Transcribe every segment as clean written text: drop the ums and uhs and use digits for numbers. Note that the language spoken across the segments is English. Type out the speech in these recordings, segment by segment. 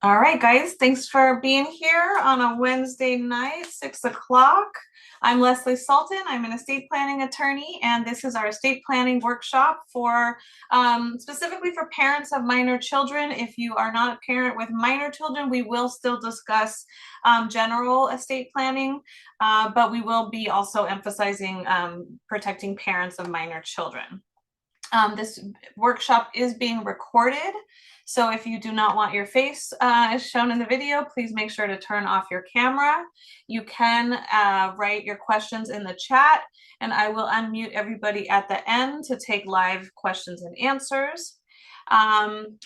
All right, guys, thanks for being here on a Wednesday night, 6 o'clock. I'm Leslie Sultan. I'm an estate planning attorney, and this is our estate planning workshop for specifically for parents of minor children. If you are not a parent with minor children, we will still discuss general estate planning, but we will be also emphasizing protecting parents of minor children. This workshop is being recorded. So if you do not want your face as shown in the video, please make sure to turn off your camera. You can write your questions in the chat, and I will unmute everybody at the end to take live questions and answers. And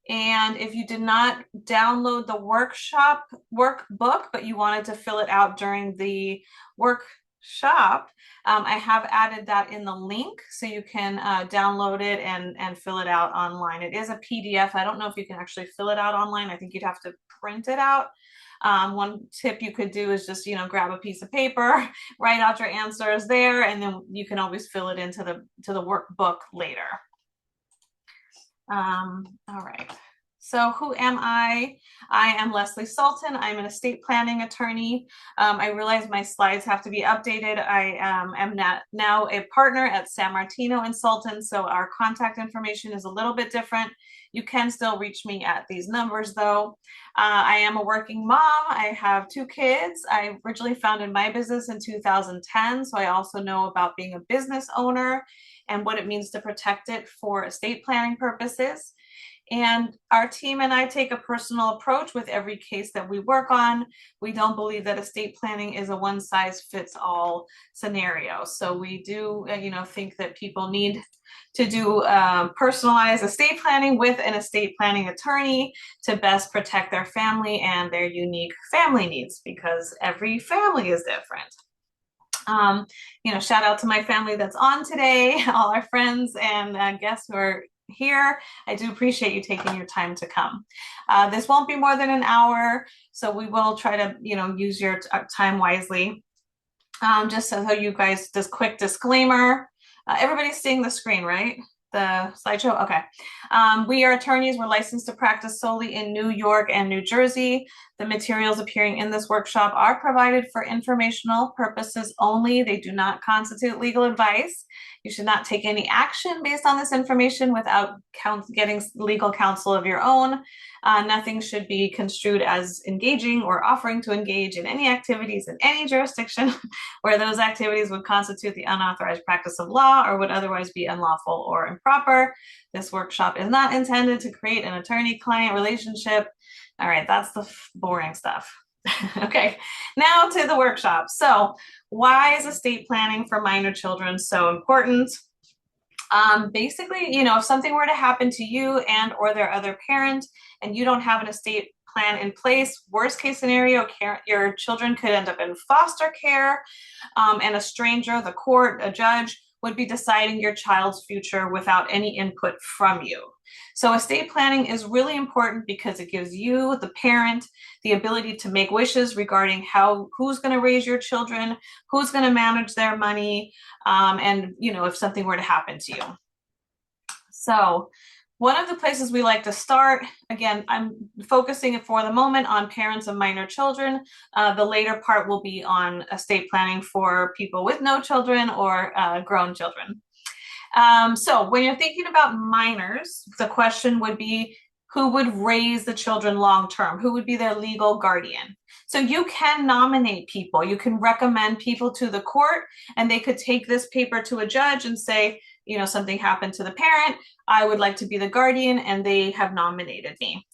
if you did not download the workshop workbook, but you wanted to fill it out during the workshop, I have added that in the link so you can download it and fill it out online. It is a PDF. I don't know if you can actually fill it out online. I think you'd have to print it out. One tip you could do is just, grab a piece of paper, write out your answers there, and then you can always fill it into the workbook later. All right. So who am I? I am Leslie Sultan. I'm an estate planning attorney. I realize my slides have to be updated. I am now a partner at San Martino and Sultan, so our contact information is a little bit different. You can still reach me at these numbers, though. I am a working mom. I have 2 kids. I originally founded my business in 2010, so I also know about being a business owner and what it means to protect it for estate planning purposes. And our team and I take a personal approach with every case that we work on. We don't believe that estate planning is a one-size-fits-all scenario. So we do, think that people need to do personalized estate planning with an estate planning attorney to best protect their family and their unique family needs, because every family is different. Shout out to my family that's on today, all our friends and guests who are here. I do appreciate you taking your time to come. This won't be more than an hour, so we will try to, use your time wisely. Just so you guys, this quick disclaimer, everybody's seeing the screen, right? The slideshow? Okay. We are attorneys. We're licensed to practice solely in New York and New Jersey. The materials appearing in this workshop are provided for informational purposes only. They do not constitute legal advice. You should not take any action based on this information without getting legal counsel of your own. Nothing should be construed as engaging or offering to engage in any activities in any jurisdiction where those activities would constitute the unauthorized practice of law or would otherwise be unlawful or improper. This workshop is not intended to create an attorney-client relationship. All right, that's the boring stuff. Okay, now to the workshop. So why is estate planning for minor children so important? Basically, if something were to happen to you and or their other parent and you don't have an estate plan in place, worst case scenario, your children could end up in foster care, and a stranger, the court, a judge, would be deciding your child's future without any input from you. So estate planning is really important because it gives you, the parent, the ability to make wishes regarding who's going to raise your children, who's going to manage their money, and if something were to happen to you. So one of the places we like to start, again, I'm focusing for the moment on parents of minor children. The later part will be on estate planning for people with no children or grown children. So when you're thinking about minors, the question would be, who would raise the children long-term? Who would be their legal guardian? So you can nominate people. You can recommend people to the court, and they could take this paper to a judge and say, something happened to the parent. I would like to be the guardian, and they have nominated me.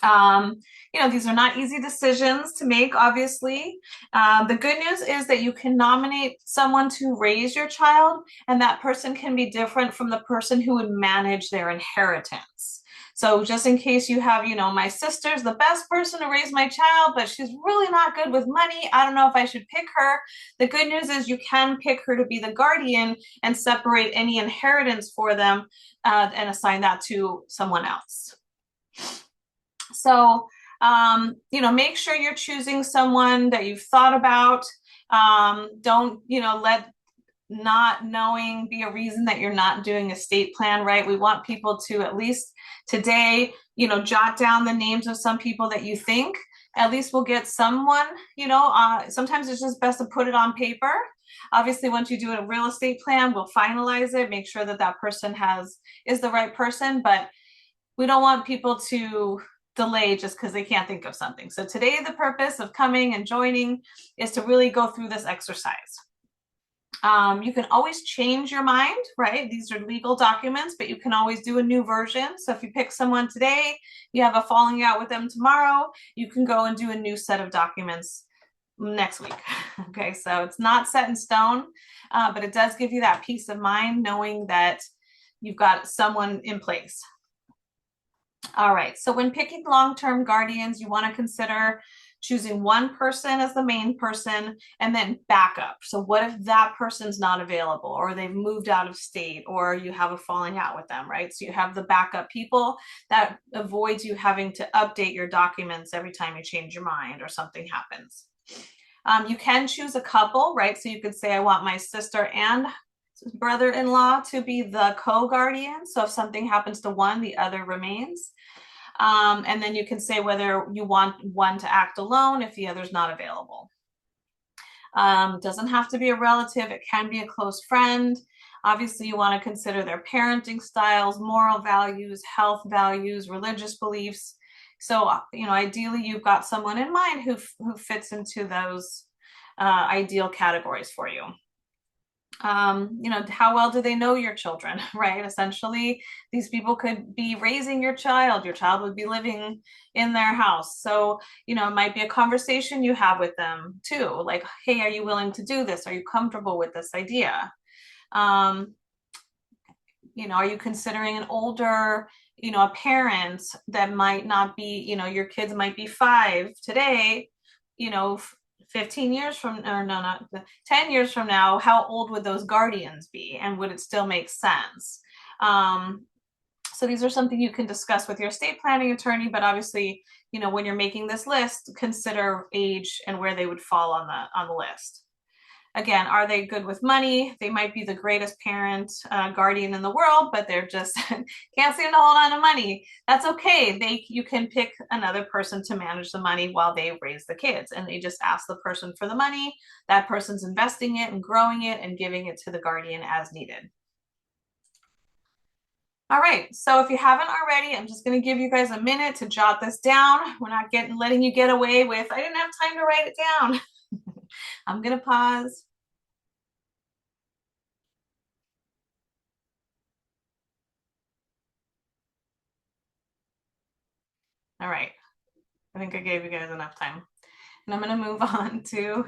These are not easy decisions to make, obviously. The good news is that you can nominate someone to raise your child, and that person can be different from the person who would manage their inheritance. So just in case you have, my sister's the best person to raise my child, but she's really not good with money. I don't know if I should pick her. The good news is you can pick her to be the guardian and separate any inheritance for them and assign that to someone else. So, make sure you're choosing someone that you've thought about. Don't, let not knowing be a reason that you're not doing estate plan, right? We want people to at least today, jot down the names of some people that you think at least we'll get someone, sometimes it's just best to put it on paper. Obviously, once you do a real estate plan, we'll finalize it, make sure that that person is the right person, but we don't want people to delay just because they can't think of something. So today, the purpose of coming and joining is to really go through this exercise. You can always change your mind, right? These are legal documents, but you can always do a new version. So if you pick someone today, you have a falling out with them tomorrow, you can go and do a new set of documents next week. Okay, so it's not set in stone, but it does give you that peace of mind knowing that you've got someone in place. All right, so when picking long-term guardians, you want to consider choosing one person as the main person and then backup. So what if that person's not available or they've moved out of state or you have a falling out with them, right? So you have the backup people. That avoids you having to update your documents every time you change your mind or something happens. You can choose a couple, right? So you could say, I want my sister and brother-in-law to be the co-guardian. So if something happens to one, the other remains. And then you can say whether you want one to act alone if the other's not available. Doesn't have to be a relative. It can be a close friend. Obviously, you want to consider their parenting styles, moral values, health values, religious beliefs. So, ideally, you've got someone in mind who fits into those ideal categories for you. How well do they know your children, right? Essentially, these people could be raising your child would be living in their house. So, it might be a conversation you have with them too, like, hey, are you willing to do this? Are you comfortable with this idea? Are you considering an older, a parent that might not be, your kids might be 5 today, 15 years from, or no, not 10 years from now, how old would those guardians be? And would it still make sense? So these are something you can discuss with your estate planning attorney, but obviously, when you're making this list, consider age and where they would fall on the list. Again, are they good with money? They might be the greatest parent, guardian in the world, but they're just can't seem to hold on to money. That's okay. You can pick another person to manage the money while they raise the kids, and they just ask the person for the money. That person's investing it and growing it and giving it to the guardian as needed. All right, so if you haven't already, I'm just going to give you guys a minute to jot this down. We're not letting you get away with, I didn't have time to write it down. I'm going to pause. All right, I think I gave you guys enough time. And I'm going to move on to,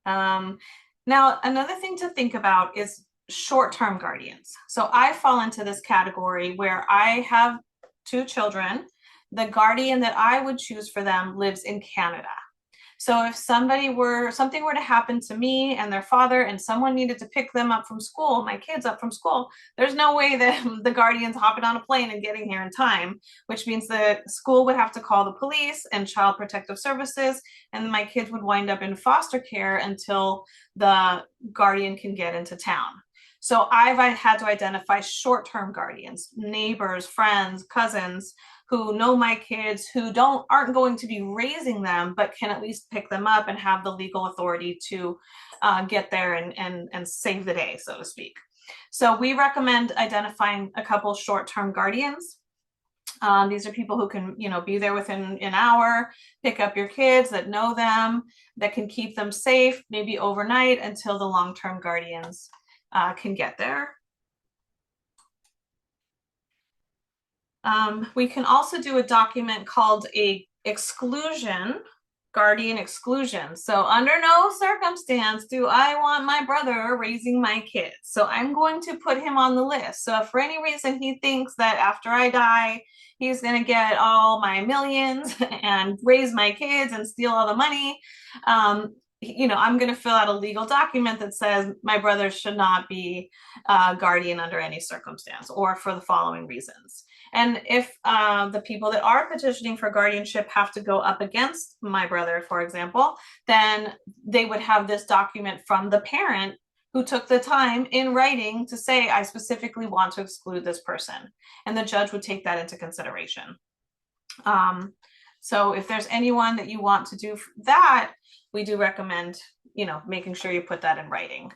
now another thing to think about is short-term guardians. So I fall into this category where I have 2 children. The guardian that I would choose for them lives in Canada. So if something were to happen to me and their father and someone needed to pick them up from school, my kids up from school, there's no way that the guardian's hopping on a plane and getting here in time, which means the school would have to call the police and Child Protective Services, and my kids would wind up in foster care until the guardian can get into town. So I've had to identify short-term guardians, neighbors, friends, cousins, who know my kids, who aren't going to be raising them, but can at least pick them up and have the legal authority to get there and save the day, so to speak. So we recommend identifying a couple short-term guardians. These are people who can, be there within an hour, pick up your kids that know them, that can keep them safe, maybe overnight until the long-term guardians can get there. We can also do a document called a guardian exclusion. So under no circumstance do I want my brother raising my kids. So I'm going to put him on the list. So if for any reason he thinks that after I die, he's going to get all my millions and raise my kids and steal all the money, I'm going to fill out a legal document that says my brother should not be guardian under any circumstance or for the following reasons. And if the people that are petitioning for guardianship have to go up against my brother, for example, then they would have this document from the parent who took the time in writing to say, I specifically want to exclude this person. And the judge would take that into consideration. So if there's anyone that you want to do that, we do recommend, making sure you put that in writing.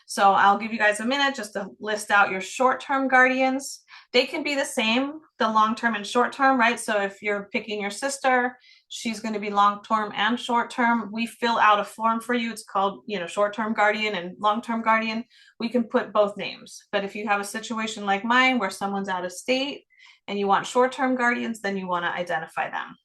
So I'll give you guys a minute just to list out your short-term guardians. They can be the same, the long-term and short-term, right? So if you're picking your sister, she's going to be long-term and short-term. We fill out a form for you. It's called, short-term guardian and long-term guardian. We can put both names. But if you have a situation like mine where someone's out of state and you want short-term guardians, then you want to identify them.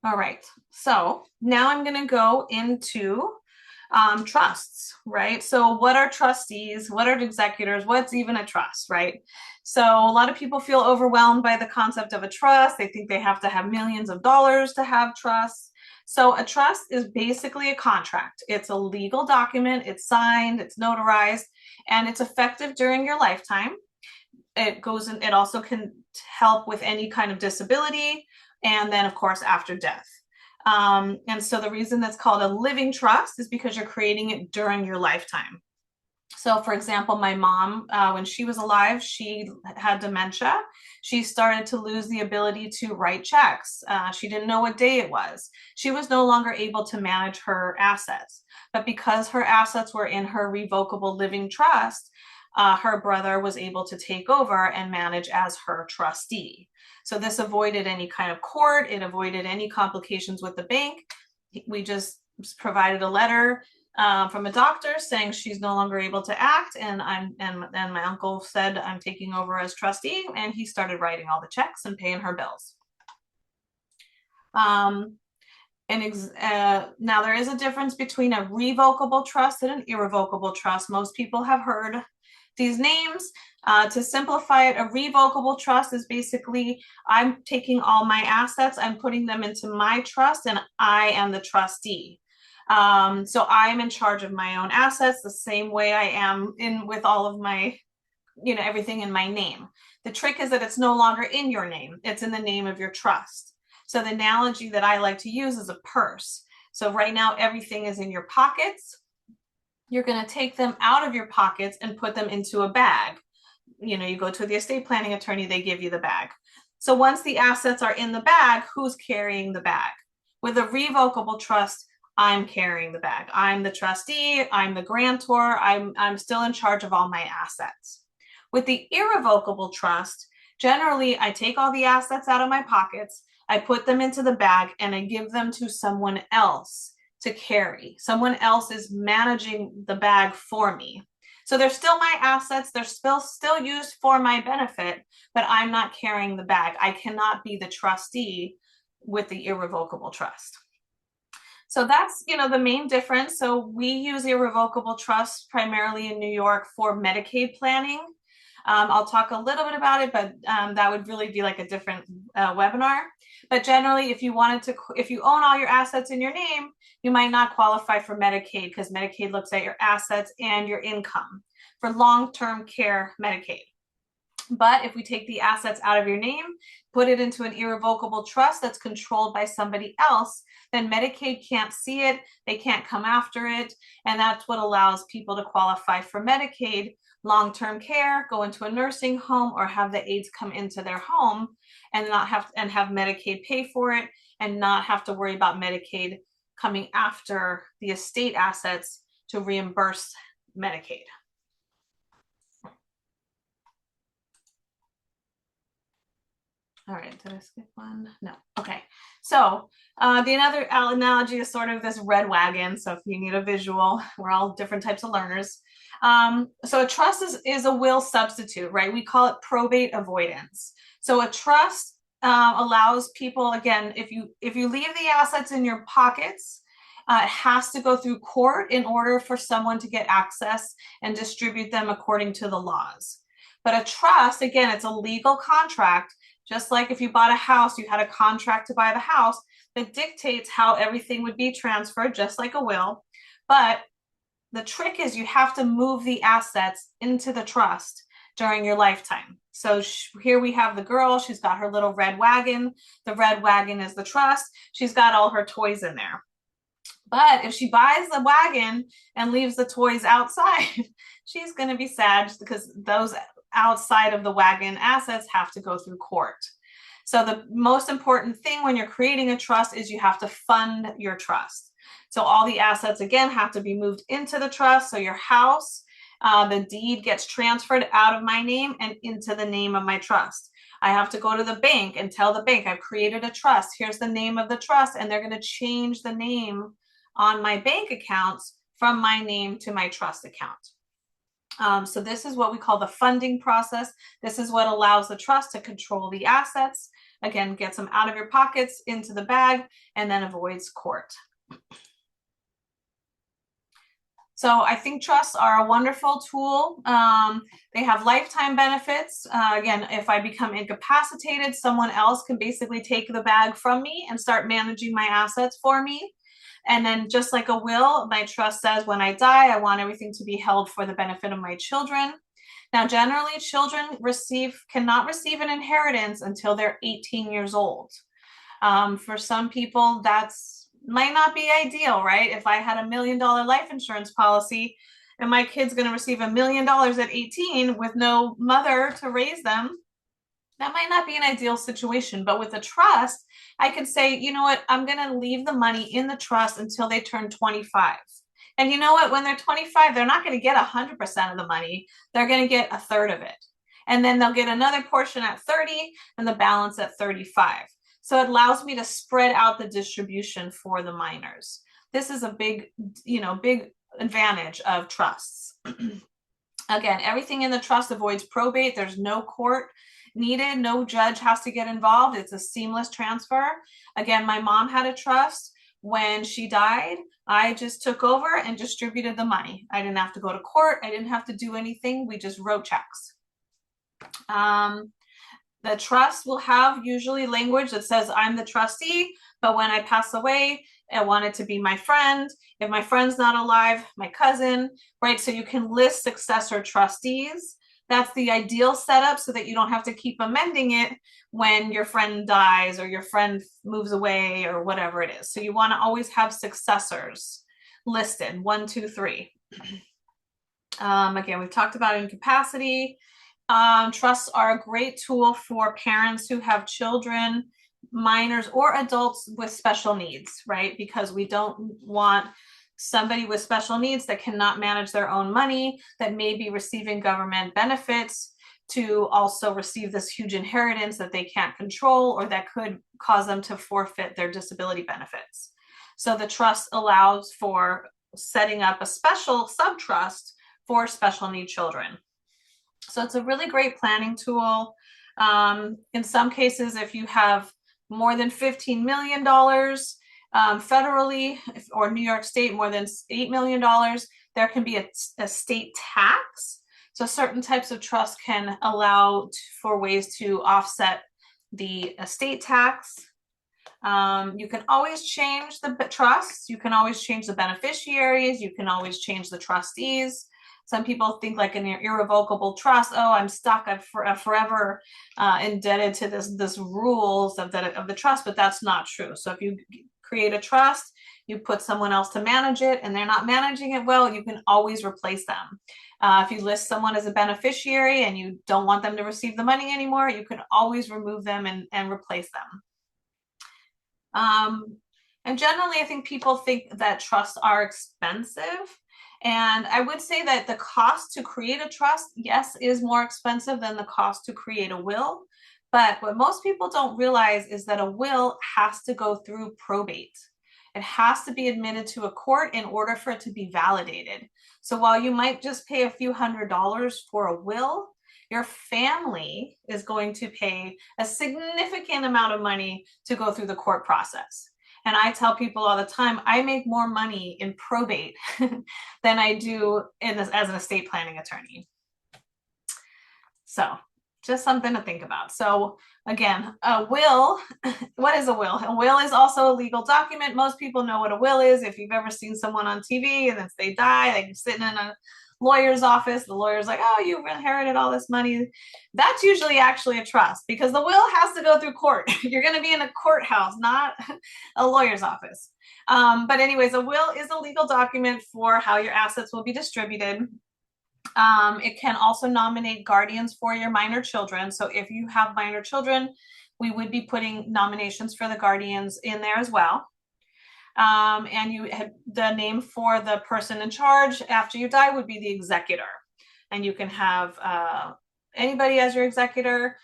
All right, so now I'm going to go into trusts, right? So what are trustees? What are executors? What's even a trust, right? So a lot of people feel overwhelmed by the concept of a trust. They think they have to have millions of dollars to have trusts. So a trust is basically a contract. It's a legal document. It's signed, it's notarized, and it's effective during your lifetime. It also can help with any kind of disability, and then of course after death. And so the reason that's called a living trust is because you're creating it during your lifetime. So for example, my mom, when she was alive, she had dementia. She started to lose the ability to write checks. She didn't know what day it was. She was no longer able to manage her assets. But because her assets were in her revocable living trust, her brother was able to take over and manage as her trustee. So this avoided any kind of court. It avoided any complications with the bank. We just provided a letter from a doctor saying she's no longer able to act, and my uncle said, I'm taking over as trustee, and he started writing all the checks and paying her bills. Now there is a difference between a revocable trust and an irrevocable trust. Most people have heard these names. To simplify it, a revocable trust is basically, I'm taking all my assets, I'm putting them into my trust, and I am the trustee. So I'm in charge of my own assets the same way I am with all of my, everything in my name. The trick is that it's no longer in your name. It's in the name of your trust. So the analogy that I like to use is a purse. So right now, everything is in your pockets. You're going to take them out of your pockets and put them into a bag. You go to the estate planning attorney, they give you the bag. So once the assets are in the bag, who's carrying the bag? With a revocable trust, I'm carrying the bag. I'm the trustee, I'm the grantor, I'm still in charge of all my assets. With the irrevocable trust, generally I take all the assets out of my pockets, I put them into the bag, and I give them to someone else to carry. Someone else is managing the bag for me. So they're still my assets, they're still used for my benefit, but I'm not carrying the bag. I cannot be the trustee with the irrevocable trust. So that's, the main difference. So we use irrevocable trusts primarily in New York for Medicaid planning. I'll talk a little bit about it, but that would really be like a different webinar. But generally, if you own all your assets in your name, you might not qualify for Medicaid because Medicaid looks at your assets and your income for long-term care Medicaid. But if we take the assets out of your name, put it into an irrevocable trust that's controlled by somebody else, then Medicaid can't see it, they can't come after it, and that's what allows people to qualify for Medicaid, long-term care, go into a nursing home, or have the aides come into their home and have Medicaid pay for it, and not have to worry about Medicaid coming after the estate assets to reimburse Medicaid. All right, did I skip one? No. Okay. So the other analogy is sort of this red wagon. So if you need a visual, we're all different types of learners. So a trust is a will substitute, right? We call it probate avoidance. So a trust allows people, again, if you leave the assets in your pockets, it has to go through court in order for someone to get access and distribute them according to the laws. But a trust, again, it's a legal contract. Just like if you bought a house, you had a contract to buy the house that dictates how everything would be transferred, just like a will. But the trick is you have to move the assets into the trust during your lifetime. So here we have the girl, she's got her little red wagon. The red wagon is the trust. She's got all her toys in there. But if she buys the wagon and leaves the toys outside, she's going to be sad because those outside of the wagon assets have to go through court. So the most important thing when you're creating a trust is you have to fund your trust. So all the assets, again, have to be moved into the trust. So your house, the deed gets transferred out of my name and into the name of my trust. I have to go to the bank and tell the bank I've created a trust. Here's the name of the trust, and they're going to change the name on my bank accounts from my name to my trust account. So this is what we call the funding process. This is what allows the trust to control the assets. Again, gets them out of your pockets into the bag and then avoids court. So I think trusts are a wonderful tool. They have lifetime benefits. Again, if I become incapacitated, someone else can basically take the bag from me and start managing my assets for me. And then just like a will, my trust says when I die, I want everything to be held for the benefit of my children. Now, generally, children cannot receive an inheritance until they're 18 years old. For some people, that's might not be ideal, right? If I had $1 million life insurance policy and my kid's going to receive $1 million at 18 with no mother to raise them, that might not be an ideal situation. But with a trust, I could say, you know what, I'm going to leave the money in the trust until they turn 25. And you know what, when they're 25, they're not going to get 100% of the money. They're going to get a third of it. And then they'll get another portion at 30 and the balance at 35. So it allows me to spread out the distribution for the minors. This is a big advantage of trusts. Again, everything in the trust avoids probate. There's no court needed. No judge has to get involved. It's a seamless transfer. Again, my mom had a trust. When she died, I just took over and distributed the money. I didn't have to go to court. I didn't have to do anything. We just wrote checks. The trust will have usually language that says I'm the trustee, but when I pass away, I want it to be my friend. If my friend's not alive, my cousin, right? So you can list successor trustees. That's the ideal setup so that you don't have to keep amending it when your friend dies or your friend moves away or whatever it is. So you want to always have successors listed, 1, 2, 3. Again, we've talked about incapacity. Trusts are a great tool for parents who have children, minors, or adults with special needs, right? Because we don't want somebody with special needs that cannot manage their own money, that may be receiving government benefits, to also receive this huge inheritance that they can't control or that could cause them to forfeit their disability benefits. So the trust allows for setting up a special subtrust for special need children. So it's a really great planning tool. In some cases, if you have more than $15 million federally, or New York State more than $8 million, there can be a state tax. So certain types of trusts can allow for ways to offset the estate tax. You can always change the trusts. You can always change the beneficiaries. You can always change the trustees. Some people think like an irrevocable trust. Oh, I'm stuck. I'm forever indebted to this rules of the trust, but that's not true. So if you create a trust, you put someone else to manage it, and they're not managing it well, you can always replace them. If you list someone as a beneficiary and you don't want them to receive the money anymore, you can always remove them and replace them. And generally, I think people think that trusts are expensive. And I would say that the cost to create a trust, yes, is more expensive than the cost to create a will. But what most people don't realize is that a will has to go through probate. It has to be admitted to a court in order for it to be validated. So while you might just pay a few $100s for a will, your family is going to pay a significant amount of money to go through the court process. And I tell people all the time, I make more money in probate than I do as an estate planning attorney. So just something to think about. So again, a will, what is a will? A will is also a legal document. Most people know what a will is. If you've ever seen someone on TV and if they die, they're sitting in a lawyer's office. The lawyer's like, oh, you've inherited all this money. That's usually actually a trust, because the will has to go through court. You're going to be in a courthouse, not a lawyer's office. But anyways, a will is a legal document for how your assets will be distributed. It can also nominate guardians for your minor children. So if you have minor children, we would be putting nominations for the guardians in there as well. And you had the name for the person in charge after you die would be the executor. And you can have anybody as your executor.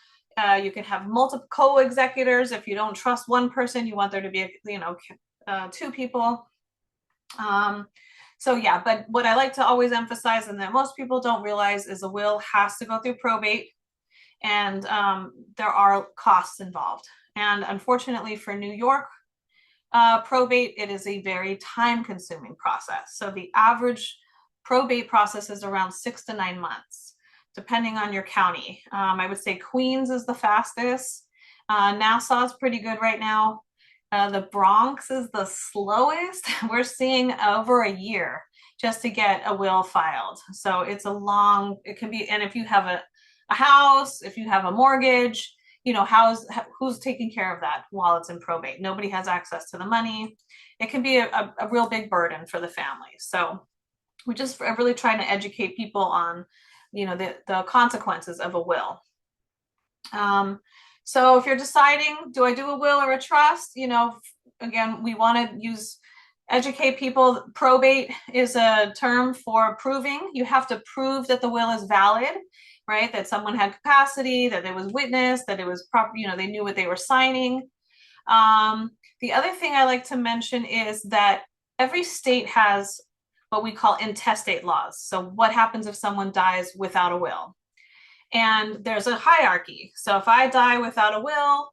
You can have multiple co-executors. If you don't trust one person, you want there to be, two people. So yeah, but what I like to always emphasize, and that most people don't realize, is a will has to go through probate, and there are costs involved. And unfortunately for New York, probate, it is a very time-consuming process. So the average probate process is around 6 to 9 months, depending on your county. I would say Queens is the fastest. Nassau is pretty good right now. The Bronx is the slowest. We're seeing over a year just to get a will filed. So it's a long, it can be, and if you have a house, if you have a mortgage, who's taking care of that while it's in probate? Nobody has access to the money. It can be a real big burden for the family. So we're just really trying to educate people on, the consequences of a will. So if you're deciding, do I do a will or a trust? Again, we want to educate people. Probate is a term for proving. You have to prove that the will is valid, right? That someone had capacity, that it was witnessed, that it was proper, they knew what they were signing. The other thing I like to mention is that every state has what we call intestate laws. So what happens if someone dies without a will? And there's a hierarchy. So if I die without a will,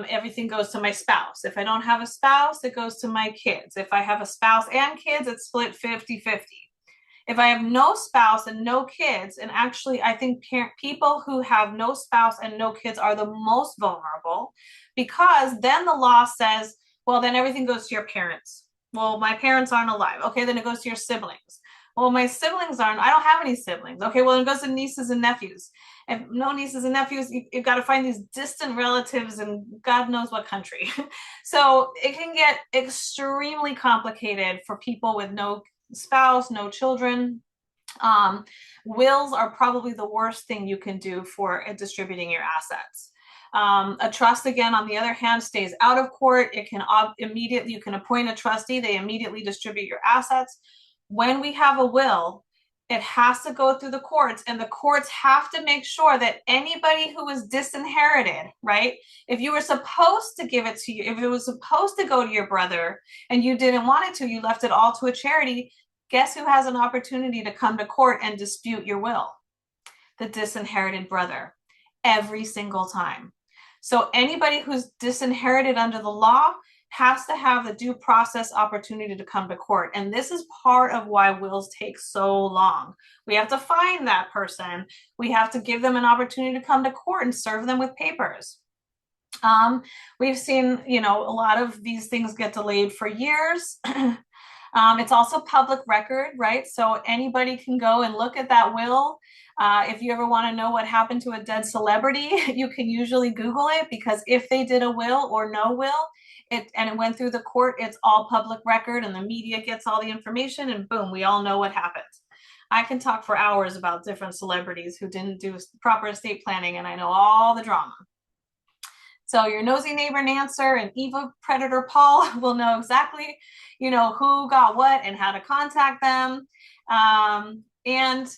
everything goes to my spouse. If I don't have a spouse, it goes to my kids. If I have a spouse and kids, it's split 50-50. If I have no spouse and no kids, and actually I think people who have no spouse and no kids are the most vulnerable, because then the law says, well, then everything goes to your parents. Well, my parents aren't alive. Okay, then it goes to your siblings. Well, my siblings aren't, I don't have any siblings. Okay, well, it goes to nieces and nephews. If no nieces and nephews, you've got to find these distant relatives in God knows what country. So it can get extremely complicated for people with no spouse, no children. Wills are probably the worst thing you can do for distributing your assets. A trust, again, on the other hand, stays out of court. It can immediately, you can appoint a trustee, they immediately distribute your assets. When we have a will, it has to go through the courts, and the courts have to make sure that anybody who was disinherited, right? If you were supposed to give it to you, if it was supposed to go to your brother and you didn't want it to, you left it all to a charity, guess who has an opportunity to come to court and dispute your will? The disinherited brother, every single time. So anybody who's disinherited under the law has to have the due process opportunity to come to court. And this is part of why wills take so long. We have to find that person. We have to give them an opportunity to come to court and serve them with papers. We've seen, a lot of these things get delayed for years. It's also public record, right? So anybody can go and look at that will. If you ever want to know what happened to a dead celebrity, you can usually Google it, because if they did a will or no will, and it went through the court, it's all public record, and the media gets all the information, and boom, we all know what happened. I can talk for hours about different celebrities who didn't do proper estate planning, and I know all the drama. So your nosy neighbor Nancer and evil predator Paul will know exactly, who got what and how to contact them. And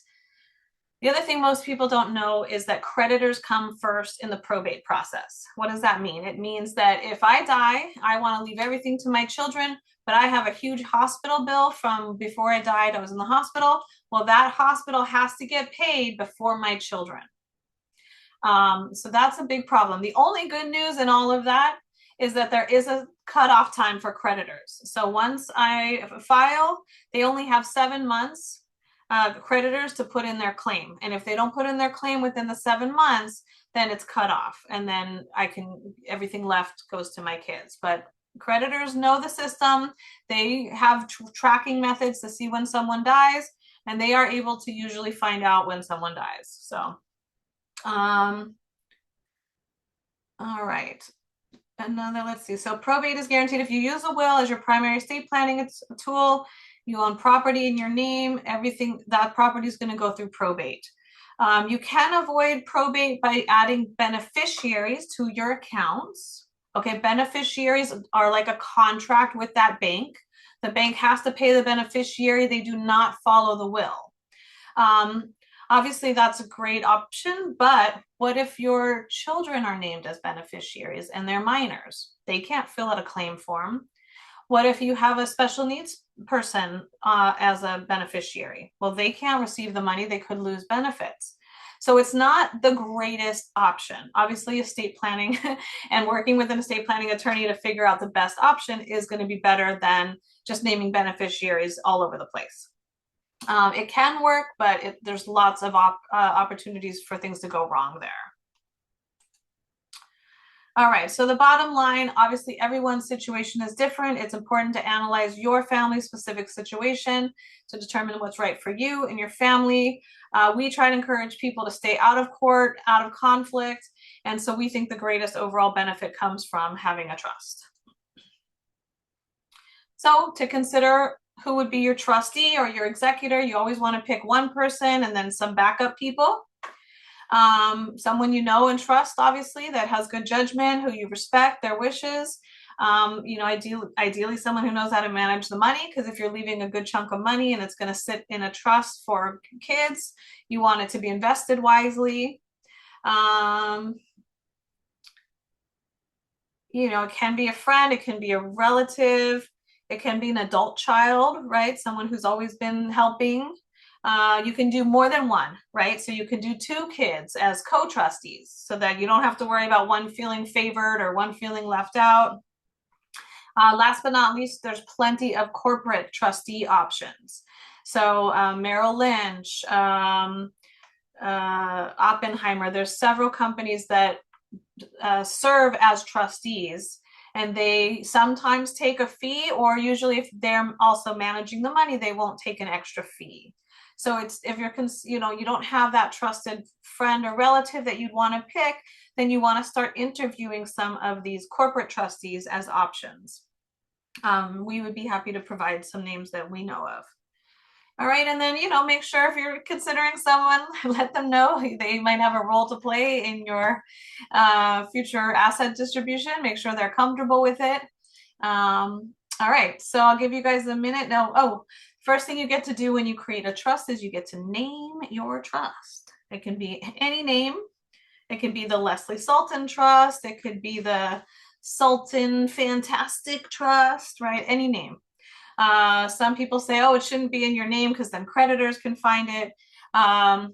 the other thing most people don't know is that creditors come first in the probate process. What does that mean? It means that if I die, I want to leave everything to my children, but I have a huge hospital bill from before I died. I was in the hospital. Well, that hospital has to get paid before my children. So that's a big problem. The only good news in all of that is that there is a cutoff time for creditors. So once I file, they only have 7 months, creditors, to put in their claim. And if they don't put in their claim within the 7 months, then it's cut off. And then everything left goes to my kids. But creditors know the system. They have tracking methods to see when someone dies. and they are able to usually find out when someone dies. So, all right. Another, let's see. So probate is guaranteed if you use a will as your primary estate planning tool. You own property in your name. Everything, that property is going to go through probate. You can avoid probate by adding beneficiaries to your accounts. Okay, beneficiaries are like a contract with that bank. The bank has to pay the beneficiary. They do not follow the will. Obviously, that's a great option, but what if your children are named as beneficiaries and they're minors? They can't fill out a claim form. What if you have a special needs person as a beneficiary? Well, they can't receive the money. They could lose benefits. So it's not the greatest option. Obviously, estate planning and working with an estate planning attorney to figure out the best option is going to be better than just naming beneficiaries all over the place. It can work, but there's lots of opportunities for things to go wrong there. All right, so the bottom line, obviously everyone's situation is different. It's important to analyze your family specific situation to determine what's right for you and your family. We try to encourage people to stay out of court, out of conflict, and so we think the greatest overall benefit comes from having a trust. So to consider who would be your trustee or your executor, you always want to pick one person and then some backup people. Someone you know and trust, obviously, that has good judgment, who you respect their wishes. Ideally someone who knows how to manage the money, because if you're leaving a good chunk of money and it's going to sit in a trust for kids, you want it to be invested wisely. It can be a friend, it can be a relative, it can be an adult child, right? Someone who's always been helping. You can do more than one, right? So you can do two kids as co-trustees so that you don't have to worry about one feeling favored or one feeling left out. Last but not least, there's plenty of corporate trustee options. So Merrill Lynch, Oppenheimer, there's several companies that serve as trustees, and they sometimes take a fee, or usually if they're also managing the money, they won't take an extra fee. So it's, if you're, you don't have that trusted friend or relative that you'd want to pick, then you want to start interviewing some of these corporate trustees as options. We would be happy to provide some names that we know of. All right, and then, make sure if you're considering someone, let them know they might have a role to play in your future asset distribution. Make sure they're comfortable with it. All right, so I'll give you guys a minute now. First thing you get to do when you create a trust is you get to name your trust. It can be any name. It could be the Leslie Sultan Trust. It could be the Sultan Fantastic Trust, right? Any name. Some people say, it shouldn't be in your name because then creditors can find it.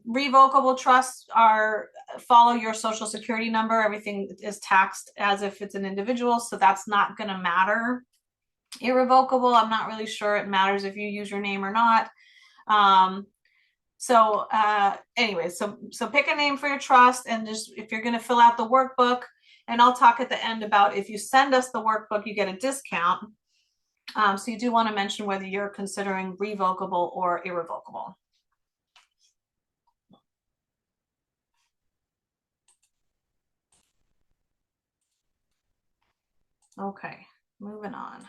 Revocable trusts follow your social security number. Everything is taxed as if it's an individual, so that's not going to matter. Irrevocable, I'm not really sure it matters if you use your name or not. Anyway, so pick a name for your trust, and just, if you're going to fill out the workbook, and I'll talk at the end about if you send us the workbook, you get a discount. So you do want to mention whether you're considering revocable or irrevocable. Okay, moving on.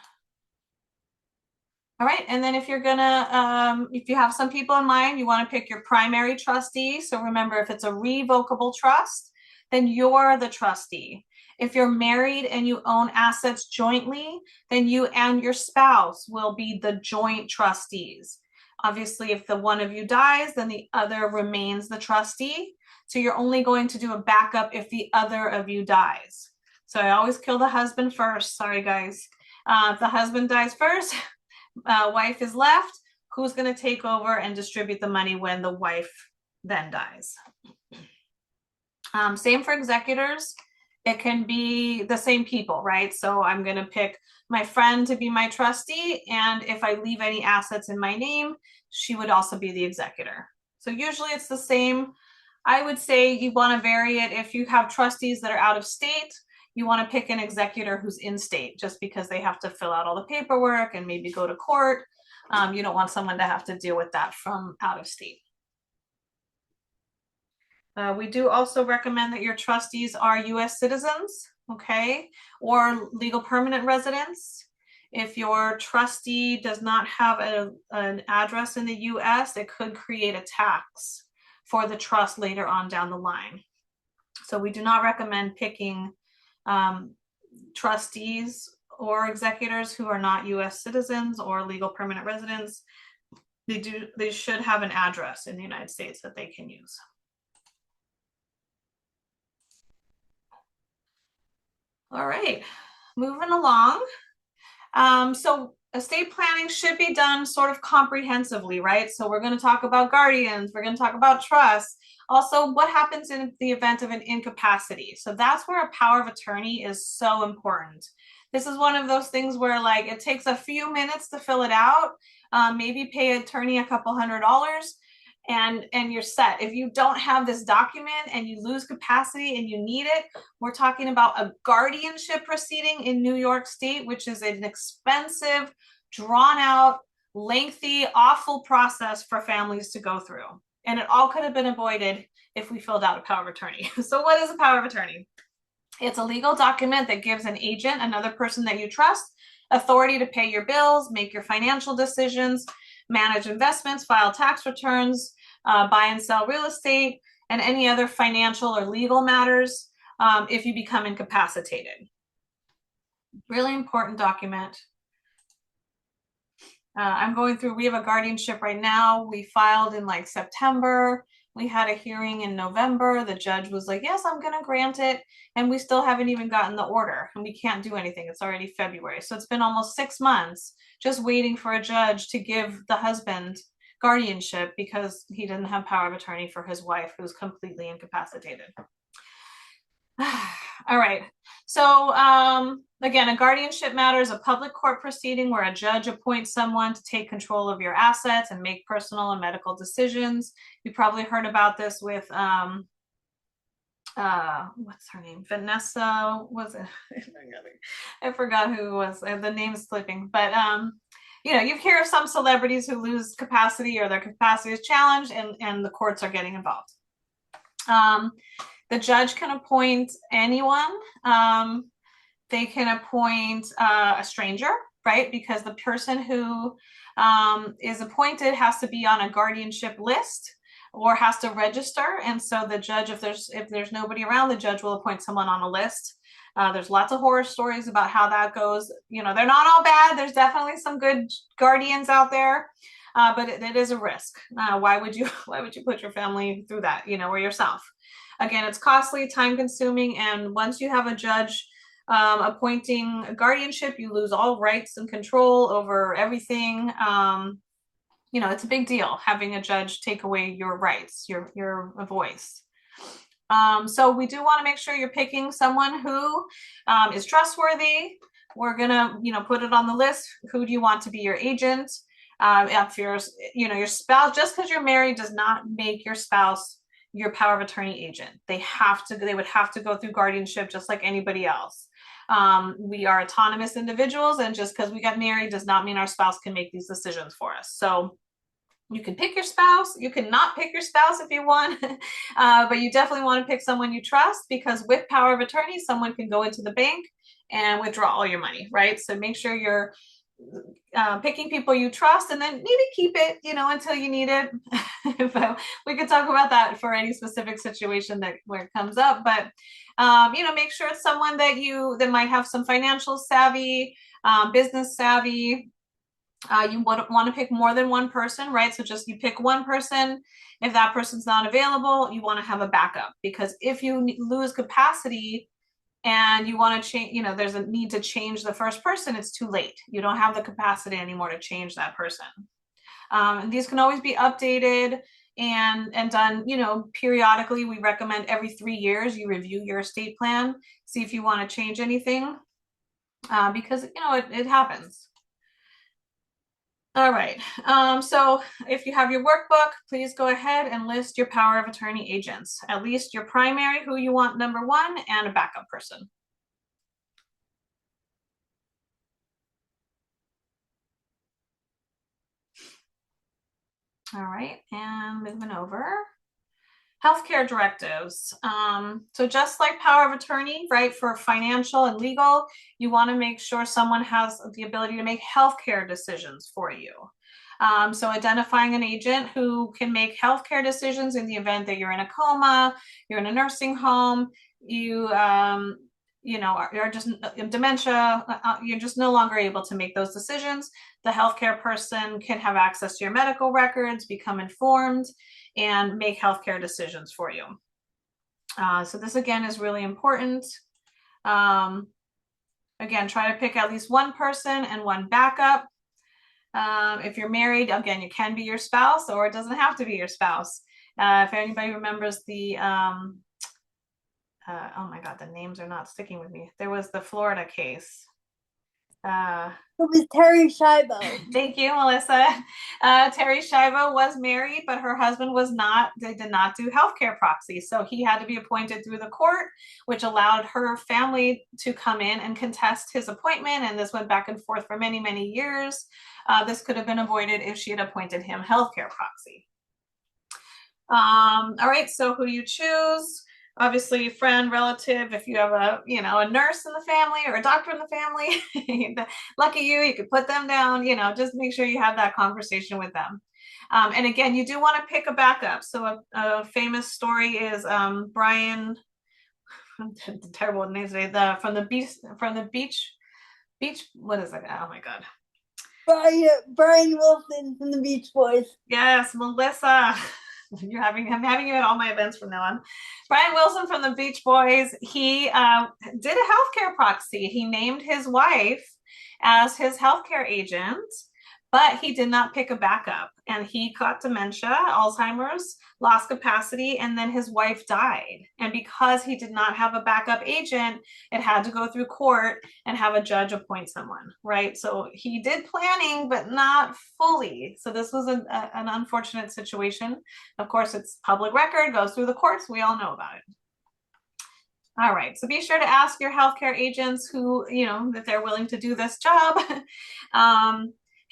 All right, and then if you're gonna, if you have some people in mind, you want to pick your primary trustee. So remember, if it's a revocable trust, then you're the trustee. If you're married and you own assets jointly, then you and your spouse will be the joint trustees. Obviously, if the one of you dies, then the other remains the trustee. So you're only going to do a backup if the other of you dies. So I always kill the husband first. Sorry, guys. If the husband dies first, wife is left, who's going to take over and distribute the money when the wife then dies. Same for executors. It can be the same people, right? So I'm going to pick my friend to be my trustee, and if I leave any assets in my name, she would also be the executor. So usually it's the same. I would say you want to vary it. If you have trustees that are out of state, you want to pick an executor who's in state, just because they have to fill out all the paperwork and maybe go to court. You don't want someone to have to deal with that from out of state. We do also recommend that your trustees are US citizens, okay, or legal permanent residents. If your trustee does not have an address in the US, it could create a tax for the trust later on down the line. So we do not recommend picking trustees or executors who are not US citizens or legal permanent residents. They should have an address in the United States that they can use. All right, moving along. So estate planning should be done sort of comprehensively, right? So we're going to talk about guardians, we're going to talk about trusts. Also, what happens in the event of an incapacity? So that's where a power of attorney is so important. This is one of those things where like it takes a few minutes to fill it out, maybe pay an attorney a couple $100, and you're set. If you don't have this document and you lose capacity and you need it, we're talking about a guardianship proceeding in New York State, which is an expensive, drawn out, lengthy, awful process for families to go through. And it all could have been avoided if we filled out a power of attorney. So what is a power of attorney? It's a legal document that gives an agent, another person that you trust, authority to pay your bills, make your financial decisions, manage investments, file tax returns, buy and sell real estate, and any other financial or legal matters if you become incapacitated. Really important document. I'm going through, we have a guardianship right now. We filed in like September. We had a hearing in November. The judge was like, yes, I'm going to grant it. And we still haven't even gotten the order and we can't do anything. It's already February. So it's been almost 6 months just waiting for a judge to give the husband guardianship because he didn't have power of attorney for his wife who's completely incapacitated. All right. So again, a guardianship matter is a public court proceeding where a judge appoints someone to take control of your assets and make personal and medical decisions. You probably heard about this with what's her name? Vanessa, was it? I forgot who it was. The name is slipping. But you know, you hear of some celebrities who lose capacity or their capacity is challenged and the courts are getting involved. The judge can appoint anyone. They can appoint a stranger, right? Because the person who is appointed has to be on a guardianship list or has to register. And so the judge, if there's nobody around, the judge will appoint someone on a list. There's lots of horror stories about how that goes. You know, they're not all bad. There's definitely some good guardians out there, but it is a risk. Why would you put your family through that, you know, or yourself? Again, it's costly, time consuming, and once you have a judge appointing a guardianship, you lose all rights and control over everything. You know, it's a big deal having a judge take away your rights, your voice. So we do want to make sure you're picking someone who is trustworthy. We're gonna, you know, put it on the list. Who do you want to be your agent? If you're, you know, your spouse, just because you're married does not make your spouse your power of attorney agent. They would have to go through guardianship just like anybody else. We are autonomous individuals, and just because we got married does not mean our spouse can make these decisions for us. So you can pick your spouse, you can not pick your spouse if you want, but you definitely want to pick someone you trust, because with power of attorney, someone can go into the bank and withdraw all your money, right? So make sure you're picking people you trust, and then maybe keep it, you know, until you need it. But we could talk about that for any specific situation where it comes up. But you know, make sure it's someone that might have some financial savvy, business savvy. You wouldn't want to pick more than one person, right? So just you pick one person. If that person's not available, you want to have a backup, because if you lose capacity and you want to change, you know, there's a need to change the first person, it's too late. You don't have the capacity anymore to change that person. And these can always be updated and done, you know, periodically. We recommend every 3 years you review your estate plan, see if you want to change anything, because, you know, it happens. All right, so if you have your workbook, please go ahead and list your power of attorney agents, at least your primary, who you want number one, and a backup person. All right, and moving over. Healthcare directives. So just like power of attorney, right, for financial and legal, you want to make sure someone has the ability to make healthcare decisions for you. So identifying an agent who can make healthcare decisions in the event that you're in a coma, you're in a nursing home, you're just dementia, you're just no longer able to make those decisions. The healthcare person can have access to your medical records, become informed, and make healthcare decisions for you. So this again is really important. Again, try to pick at least one person and one backup. If you're married, again, you can be your spouse, or it doesn't have to be your spouse. If anybody remembers the, oh my God, the names are not sticking with me. There was the Florida case. It was Terry Schiavo. Thank you, Melissa. Terry Schiavo was married, but her husband was not. They did not do healthcare proxy. So he had to be appointed through the court, which allowed her family to come in and contest his appointment. And this went back and forth for many, many years. This could have been avoided if she had appointed him healthcare proxy. All right, so who do you choose? Obviously, friend, relative. If you have a nurse in the family or a doctor in the family, lucky you could put them down. Just make sure you have that conversation with them. And again, you do want to pick a backup. So a famous story is Brian. Terrible names today. From the beach. What is it? Oh my God. Brian Wilson from the Beach Boys. Yes, Melissa. I'm having you at all my events from now on. Brian Wilson from the Beach Boys. He did a healthcare proxy. He named his wife as his healthcare agent, but he did not pick a backup. And he caught dementia, Alzheimer's, lost capacity, and then his wife died. And because he did not have a backup agent, it had to go through court and have a judge appoint someone, right? So he did planning, but not fully. So this was an unfortunate situation. Of course, it's public record, goes through the courts. We all know about it. All right, so be sure to ask your healthcare agents who, that they're willing to do this job.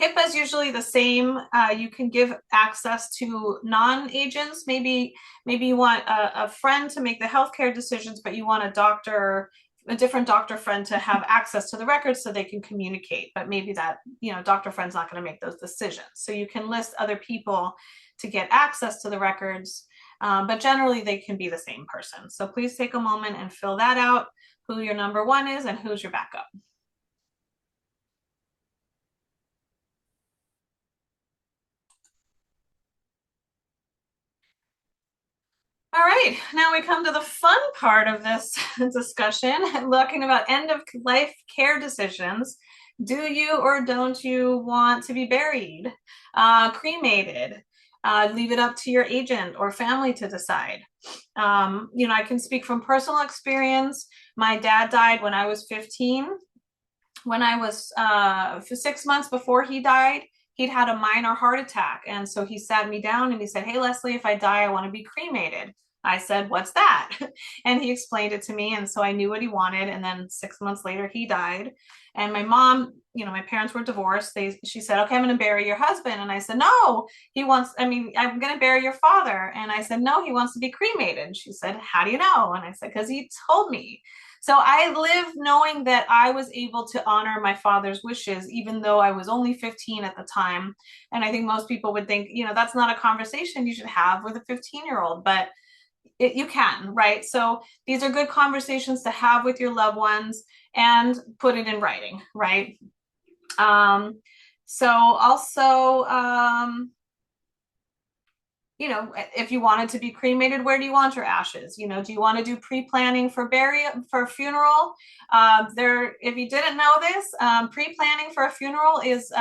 HIPAA is usually the same. You can give access to non-agents. Maybe you want a friend to make the healthcare decisions, but you want a different doctor friend to have access to the records so they can communicate. But maybe that, doctor friend's not going to make those decisions. So you can list other people to get access to the records, but generally they can be the same person. So please take a moment and fill that out, who your number one is and who's your backup. All right, now we come to the fun part of this discussion, looking about end of life care decisions. Do you or don't you want to be buried, cremated? Leave it up to your agent or family to decide. I can speak from personal experience. My dad died when I was 15. When I was for 6 months before he died, he'd had a minor heart attack. And so he sat me down and he said, "Hey, Leslie, if I die, I want to be cremated." I said, "What's that?" And he explained it to me. And so I knew what he wanted. And then 6 months later, he died. And my mom, my parents were divorced. She said, "Okay, I'm going to bury your husband." And I said, "No, I'm going to bury your father." And I said, "No, he wants to be cremated." And she said, "How do you know?" And I said, "Because he told me." So I live knowing that I was able to honor my father's wishes, even though I was only 15 at the time. And I think most people would think, that's not a conversation you should have with a 15-year-old, but you can, right? So these are good conversations to have with your loved ones and put it in writing, right? So also, if you wanted to be cremated, where do you want your ashes? Do you want to do pre-planning for for a funeral? If you didn't know this, pre-planning for a funeral is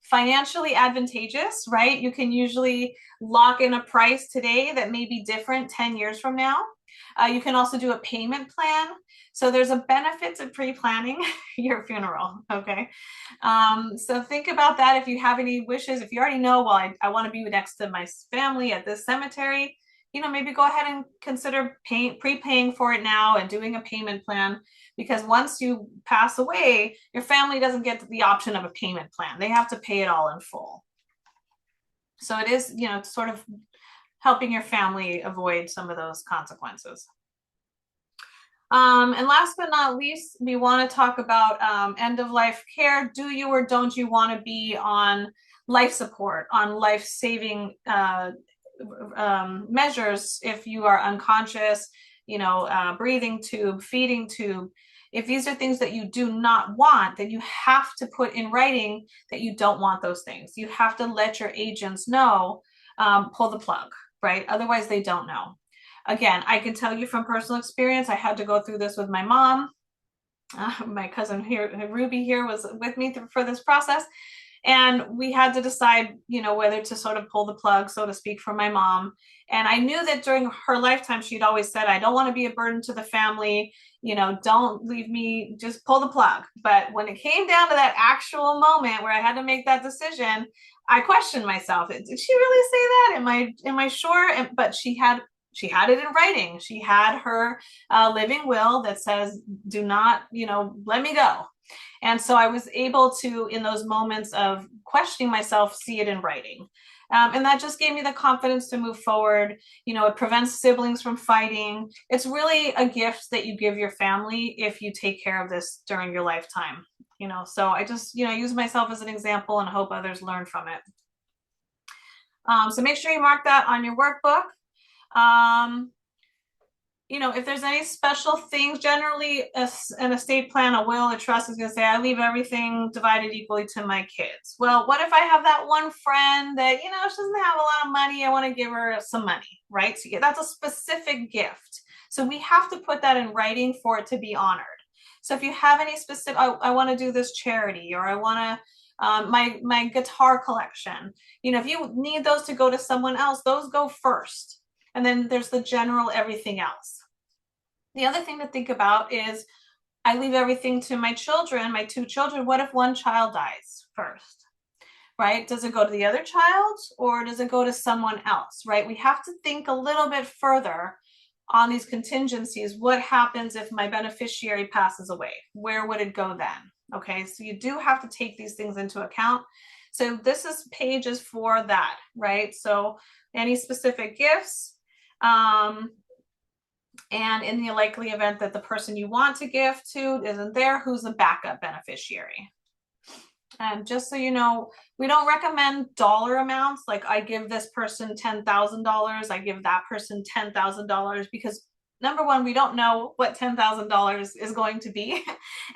financially advantageous, right? You can usually lock in a price today that may be different 10 years from now. You can also do a payment plan. So there's a benefit to pre-planning your funeral, okay? So think about that if you have any wishes. If you already know, well, I want to be next to my family at this cemetery, maybe go ahead and consider prepaying for it now and doing a payment plan, because once you pass away, your family doesn't get the option of a payment plan. They have to pay it all in full. So it is, you know, sort of helping your family avoid some of those consequences. And last but not least, we want to talk about end of life care. Do you or don't you want to be on life support, on life saving measures if you are unconscious, you know, breathing tube, feeding tube? If these are things that you do not want, then you have to put in writing that you don't want those things. You have to let your agents know, pull the plug, right? Otherwise, they don't know. Again, I can tell you from personal experience, I had to go through this with my mom. My cousin here, Ruby here, was with me for this process. And we had to decide, you know, whether to sort of pull the plug, so to speak, for my mom. And I knew that during her lifetime, she'd always said, I don't want to be a burden to the family. You know, don't leave me, just pull the plug. But when it came down to that actual moment where I had to make that decision, I questioned myself. Did she really say that? Am I sure? But she had it in writing. She had her living will that says, do not, you know, let me go. And so I was able to, in those moments of questioning myself, see it in writing. And that just gave me the confidence to move forward. You know, it prevents siblings from fighting. It's really a gift that you give your family if you take care of this during your lifetime. You know, so I just, you know, use myself as an example and hope others learn from it. So make sure you mark that on your workbook. You know, if there's any special things, generally an estate plan, a will, a trust is going to say, I leave everything divided equally to my kids. Well, what if I have that one friend that, you know, she doesn't have a lot of money? I want to give her some money, right? So that's a specific gift. So we have to put that in writing for it to be honored. So if you have any specific, I want to do this charity, or I want to, my guitar collection, you know, if you need those to go to someone else, those go first. And then there's the general everything else. The other thing to think about is I leave everything to my children, my 2 children. What if one child dies first, right? Does it go to the other child or does it go to someone else, right? We have to think a little bit further on these contingencies. What happens if my beneficiary passes away? Where would it go then? Okay, so you do have to take these things into account. So this is pages for that, right? So any specific gifts, and in the likely event that the person you want to give to isn't there, who's the backup beneficiary? And just so you know, we don't recommend dollar amounts. Like I give this person $10,000, I give that person $10,000, because number one, we don't know what $10,000 is going to be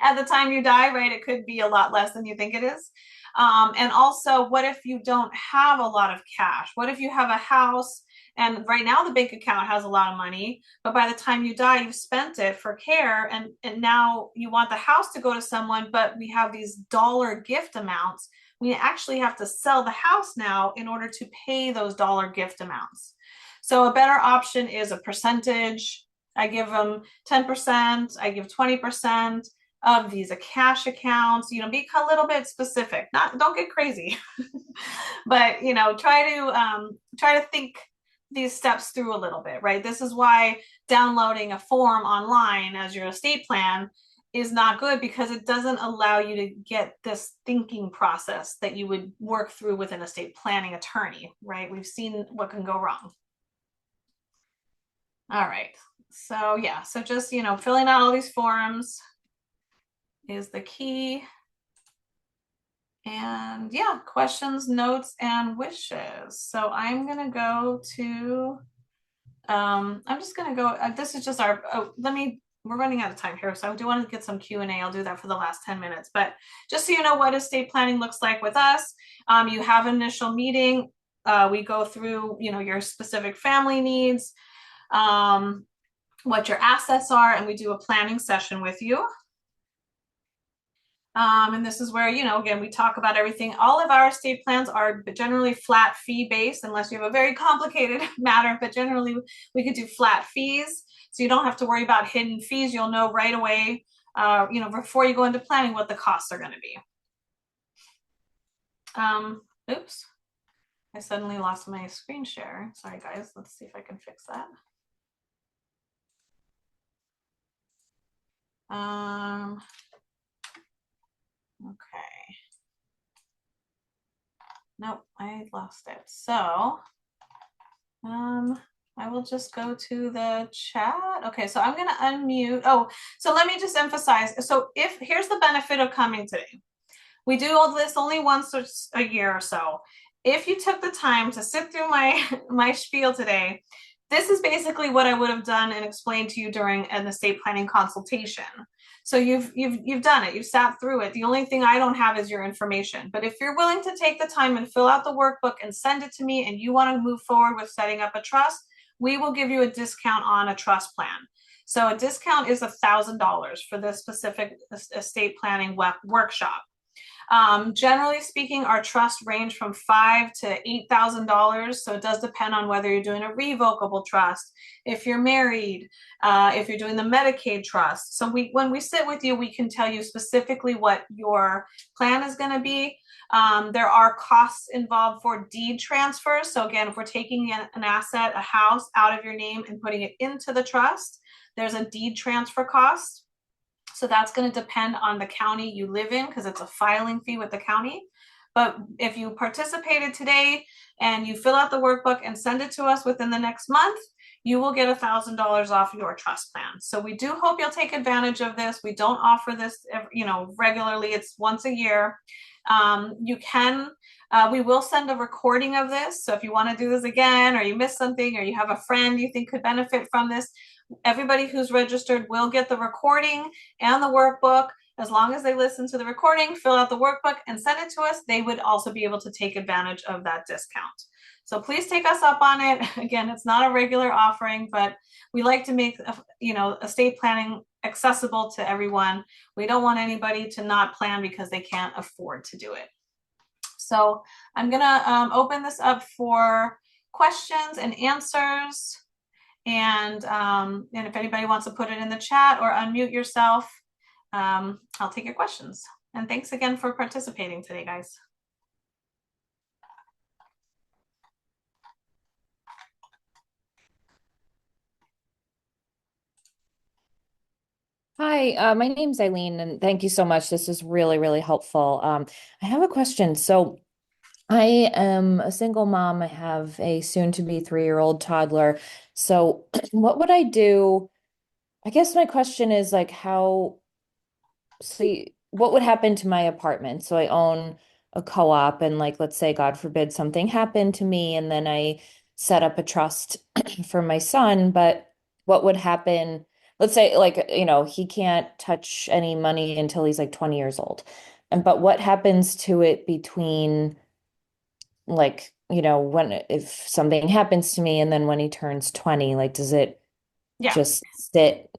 at the time you die, right? It could be a lot less than you think it is. And also, what if you don't have a lot of cash? What if you have a house and right now the bank account has a lot of money, but by the time you die, you've spent it for care, and now you want the house to go to someone, but we have these dollar gift amounts. We actually have to sell the house now in order to pay those dollar gift amounts. So a better option is a percentage. I give them 10%, I give 20% of Visa cash accounts. You know, be a little bit specific. Don't get crazy, but you know, try to think these steps through a little bit, right? This is why downloading a form online as your estate plan is not good, because it doesn't allow you to get this thinking process that you would work through with an estate planning attorney, right? We've seen what can go wrong. All right. So yeah, so just, you know, filling out all these forms is the key. And yeah, questions, notes, and wishes. So I'm going to go to, I'm just going to go, this is just our, we're running out of time here. So I do want to get some Q&A. I'll do that for the last 10 minutes. But just so you know what estate planning looks like with us, you have an initial meeting. We go through, you know, your specific family needs, what your assets are, and we do a planning session with you. And this is where, you know, again, we talk about everything. All of our estate plans are generally flat fee based, unless you have a very complicated matter, but generally we could do flat fees. So you don't have to worry about hidden fees. You'll know right away, you know, before you go into planning what the costs are going to be. Oops, I suddenly lost my screen share. Sorry, guys. Let's see if I can fix that. Okay. Nope, I lost it. So, um, I will just go to the chat. Okay, so I'm gonna unmute. Oh, so let me just emphasize. So if here's the benefit of coming today. We do all this only once a year or so. If you took the time to sit through my my spiel today, this is basically what I would have done and explained to you during an estate planning consultation. So you've done it. You've sat through it. The only thing I don't have is your information. But if you're willing to take the time and fill out the workbook and send it to me and you want to move forward with setting up a trust, we will give you a discount on a trust plan. So a discount is $1,000 for this specific estate planning workshop. Generally speaking, our trusts range from $5,000 to $8,000. So it does depend on whether you're doing a revocable trust, if you're married, if you're doing the Medicaid trust. So when we sit with you, we can tell you specifically what your plan is going to be. There are costs involved for deed transfers. So again, if we're taking an asset, a house out of your name and putting it into the trust, there's a deed transfer cost. So that's going to depend on the county you live in because it's a filing fee with the county. But if you participated today and you fill out the workbook and send it to us within the next month, you will get $1,000 off your trust plan. So we do hope you'll take advantage of this. We don't offer this, regularly. It's once a year. We will send a recording of this. So if you want to do this again, or you missed something, or you have a friend you think could benefit from this, everybody who's registered will get the recording and the workbook. As long as they listen to the recording, fill out the workbook, and send it to us, they would also be able to take advantage of that discount. So please take us up on it. Again, it's not a regular offering, but we like to make estate planning accessible to everyone. We don't want anybody to not plan because they can't afford to do it. So I'm gonna open this up for questions and answers. And if anybody wants to put it in the chat or unmute yourself, I'll take your questions. And thanks again for participating today, guys. Hi, my name's Eileen, and thank you so much. This is really, really helpful. I have a question. So, I am a single mom. I have a soon-to-be 3-year-old toddler. So, what would I do? I guess my question is like, what would happen to my apartment? So, I own a co-op, and like, let's say, God forbid, something happened to me, and then I set up a trust for my son, but what would happen? Let's say, like, he can't touch any money until he's like 20 years old. But what happens to it between, like, if something happens to me and then when he turns 20, like, does it Yeah, just sit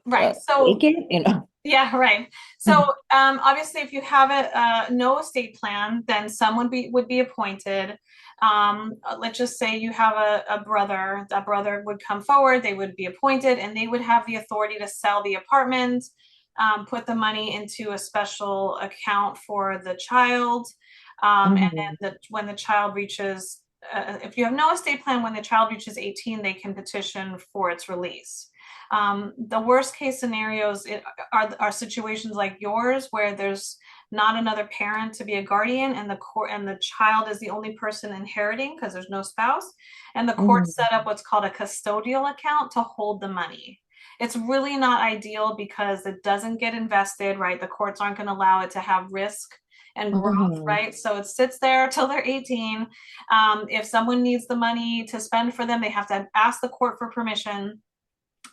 right. So vacant? yeah, right. So obviously, if you have no estate plan, then someone would be appointed. Let's just say you have a brother. That brother would come forward. They would be appointed, and they would have the authority to sell the apartment, put the money into a special account for the child, and Mhm. then when the child reaches, if you have no estate plan, when the child reaches 18, they can petition for its release. The worst case scenarios are situations like yours where there's not another parent to be a guardian and the child is the only person inheriting because there's no spouse, and the court Mhm. set up what's called a custodial account to hold the money. It's really not ideal because it doesn't get invested, right? The courts aren't going to allow it to have risk and growth, Mhm. right? So it sits there till they're 18. If someone needs the money to spend for them, they have to ask the court for permission.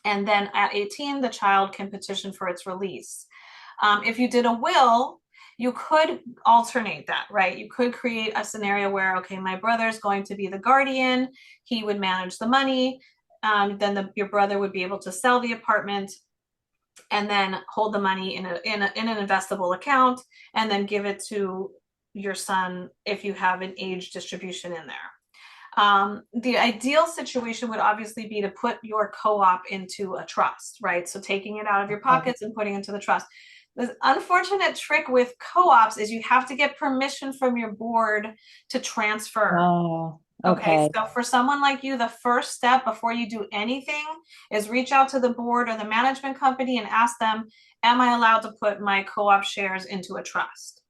And then at 18, the child can petition for its release. If you did a will, you could alternate that, right? You could create a scenario where, okay, my brother's going to be the guardian, he would manage the money. Then your brother would be able to sell the apartment and then hold the money in an investable account and then give it to your son if you have an age distribution in there. The ideal situation would obviously be to put your co-op into a trust, right? So taking it out of your Okay. pockets and putting it into the trust. The unfortunate trick with co-ops is you have to get permission from your board to transfer. Oh, Okay, okay. so for someone like you, the first step before you do anything is reach out to the board or the management company and ask them, am I allowed to put my co-op shares into a trust?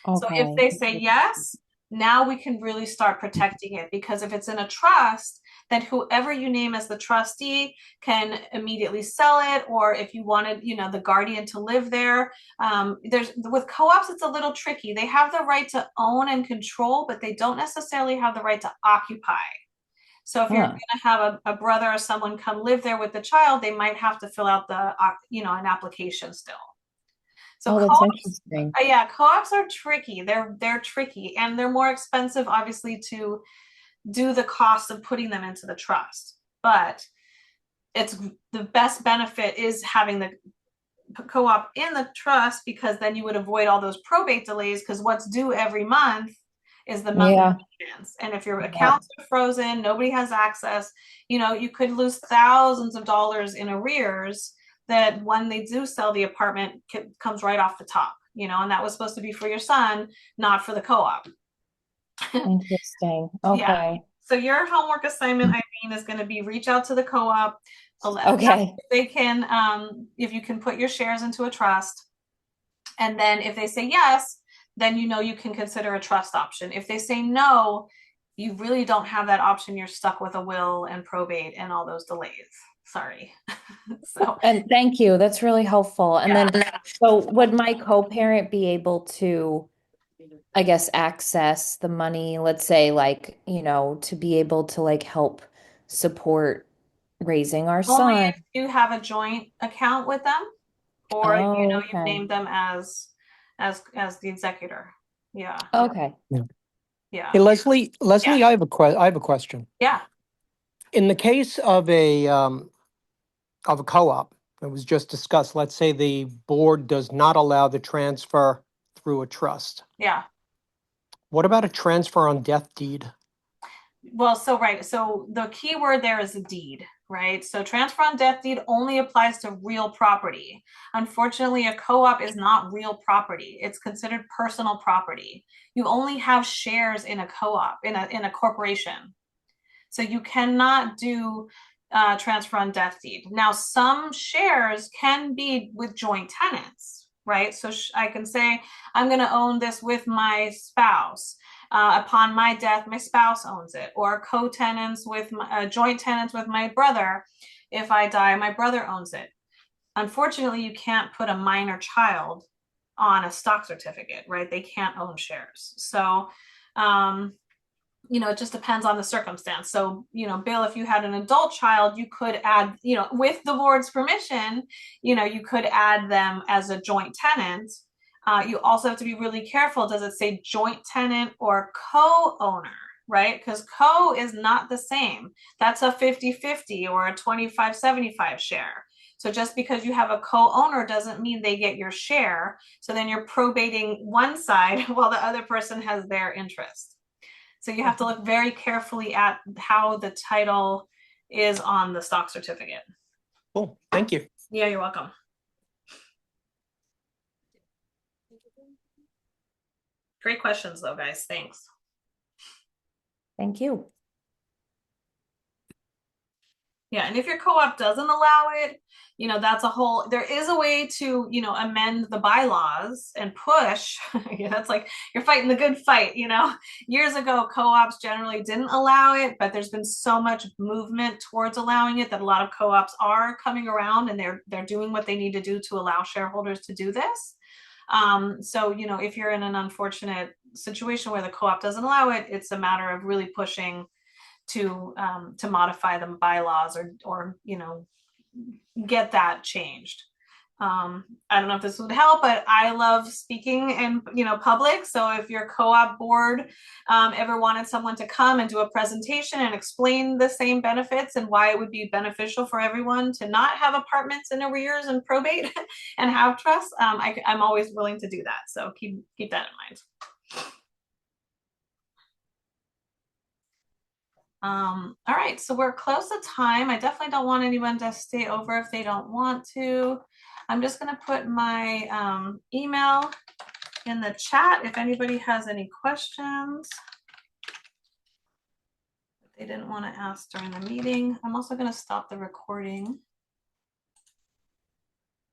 So if Okay. they say yes, now we can really start protecting it, because if it's in a trust, then whoever you name as the trustee can immediately sell it. Or if you wanted, the guardian to live there, there's with co-ops, it's a little tricky. They have the right to own and control, but they don't necessarily have the right to occupy. So if you're going Huh. to have a brother or someone come live there with the child, they might have to fill out an application still. So Oh, that's co-ops, interesting. yeah, co-ops are tricky. They're tricky, and they're more expensive, obviously, to do the cost of putting them into the trust. But it's the best benefit is having the co-op in the trust, because then you would avoid all those probate delays, because what's due every month is the monthly Yeah. payments. And if your Yep. accounts are frozen, nobody has access, you could lose thousands of dollars in arrears that when they do sell the apartment comes right off the top, and that was supposed to be for your son, not for the co-op. Interesting. Yeah. Okay. So your homework assignment, Irene, is going to be reach out to the co-op, Okay. they can, if you can put your shares into a trust. And then if they say yes, then you can consider a trust option. If they say no, you really don't have that option. You're stuck with a will and probate and all those delays. Sorry. So And thank you. That's really helpful. And yeah. then, so would my co-parent be able to, I guess, access the money, let's say, like, to be able to like help support raising our Only son? if you have a joint account with them, or Oh, you've okay. named them as the executor. Yeah. Okay. Yeah. Yeah. Hey, Leslie, Yeah. Leslie, I have a question. Yeah. In the case of a co-op that was just discussed, let's say the board does not allow the transfer through a trust. Yeah. What about a transfer on death deed? Well, so right. So the key word there is a deed, right? So transfer on death deed only applies to real property. Unfortunately, a co-op is not real property. It's considered personal property. You only have shares in a co-op, in a corporation. So you cannot do transfer on death deed. Now, some shares can be with joint tenants, right? So I can say, I'm going to own this with my spouse. Upon my death, my spouse owns it, or co-tenants with joint tenants with my brother. If I die, my brother owns it. Unfortunately, you can't put a minor child on a stock certificate, right? They can't own shares. So, it just depends on the circumstance. So, Bill, if you had an adult child, you could add, with the board's permission, you could add them as a joint tenant. You also have to be really careful. Does it say joint tenant or co-owner, right? Because co is not the same. That's a 50-50 or a 25-75 share. So just because you have a co-owner doesn't mean they get your share. So then you're probating one side while the other person has their interest. So you have to look very carefully at how the title is on the stock certificate. Cool, thank you. Yeah, you're welcome. Great questions though, guys. Thanks. Thank you. Yeah, and if your co-op doesn't allow it, that's there is a way to, amend the bylaws and push. That's like you're fighting the good fight, Years ago, co-ops generally didn't allow it, but there's been so much movement towards allowing it that a lot of co-ops are coming around, and they're doing what they need to do to allow shareholders to do this. So, if you're in an unfortunate situation where the co-op doesn't allow it, it's a matter of really pushing to modify the bylaws or get that changed. I don't know if this would help, but I love speaking in public. So if your co-op board ever wanted someone to come and do a presentation and explain the same benefits and why it would be beneficial for everyone to not have apartments in arrears and probate and have trust, I'm always willing to do that. So keep that in mind. All right, so we're close to time. I definitely don't want anyone to stay over if they don't want to. I'm just gonna put my email in the chat if anybody has any questions that they didn't want to ask during the meeting. I'm also gonna stop the recording.